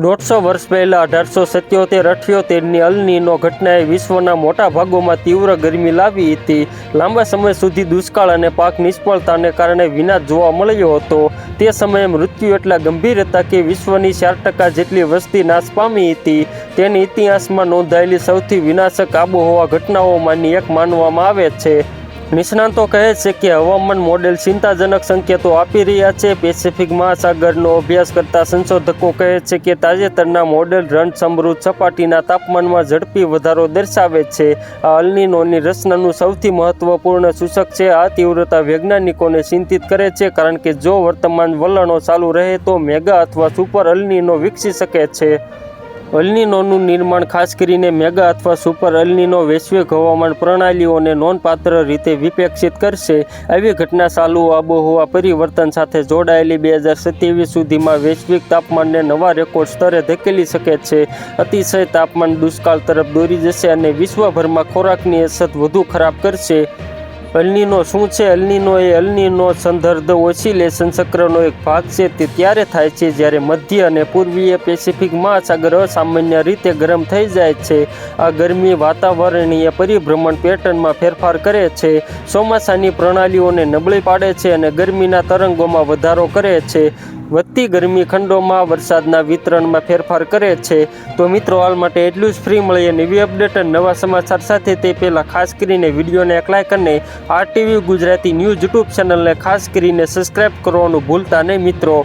150 વર્ષ પહેલાં 1877-78ની અલ નીનો ઘટનાએ વિશ્વના મોટા ભાગોમાં તીવ્ર ગરમી લાવી હતી. લાંબા સમય સુધી દુષ્કાળ અને પાક નિષ્ફળતાને કારણે વિનાશ જોવા મળ્યો હતો. તે સમયે મૃત્યુ એટલા ગંભીર હતા કે વિશ્વની 4% જેટલી વસ્તી નાશ પામી હતી. તેની ઇતિહાસમાં નોંધાયેલી સૌથી વિનાશક આબોહવા ઘટનાઓમાંની એક માનવામાં આવે છે. નિષ્ણાતો કહે છે કે હવામાન મોડેલ ચિંતાજનક સંકેતો આપી રહ્યા છે. પેસિફિક મહાસાગરનો અભ્યાસ કરતા સંશોધકો કહે છે કે તાજેતરના મોડેલ રણ સમૃદ્ધ સપાટીના તાપમાનમાં ઝડપી વધારો દર્શાવે છે. આ અલ નીનોની રચનાનું સૌથી મહત્વપૂર્ણ સૂચક છે. આ તીવ્રતા વૈજ્ઞાનિકોને ચિંતિત કરે છે કારણ કે જો વર્તમાન વલણો ચાલુ રહે તો મેગા અથવા સુપર અલ નીનો વિકસી શકે છે. અલ નીનોનું નિર્માણ ખાસ કરીને મેગા અથવા સુપર અલ નીનો વૈશ્વિક હવામાન પ્રણાલીઓને નોંધપાત્ર રીતે વિક્ષેપિત કરશે. આવી ઘટના ચાલુ આબોહવા પરિવર્તન સાથે જોડાયેલી 2027 સુધીમાં વૈશ્વિક તાપમાનને નવા રેકોર્ડ સ્તરે ધકેલી શકે છે. અતિશય તાપમાન દુષ્કાળ તરફ દોરી જશે અને વિશ્વભરમાં ખોરાકની અછત વધુ ખરાબ કરશે. અલ નીનો શું છે? અલ નીનો એ અલ નીનો સંદર્ભ ઓસિલેશન ચક્રનો એક ભાગ છે. તે ત્યારે થાય છે જ્યારે મધ્ય અને પૂર્વીય પેસિફિક મહાસાગર અસામાન્ય રીતે ગરમ થઈ જાય છે. આ ગરમી વાતાવરણીય પરિભ્રમણ પેટર્નમાં ફેરફાર કરે છે, ચોમાસાની પ્રણાલીઓને નબળી પાડે છે અને ગરમીના તરંગોમાં વધારો કરે છે. વધતી ગરમી ખંડોમાં વરસાદના વિતરણમાં ફેરફાર કરે છે. તો મિત્રો, હાલ માટે એટલું જ. ફ્રી મળીએ નવી અપડેટ અને નવા સમાચાર સાથે. તે પહેલાં ખાસ કરીને વિડીયોને એક લાઇક અને RTV ગુજરાતી ન્યૂઝ યુટ્યુબ ચેનલને ખાસ કરીને સબસ્ક્રાઈબ કરવાનું ભૂલતા નહીં મિત્રો.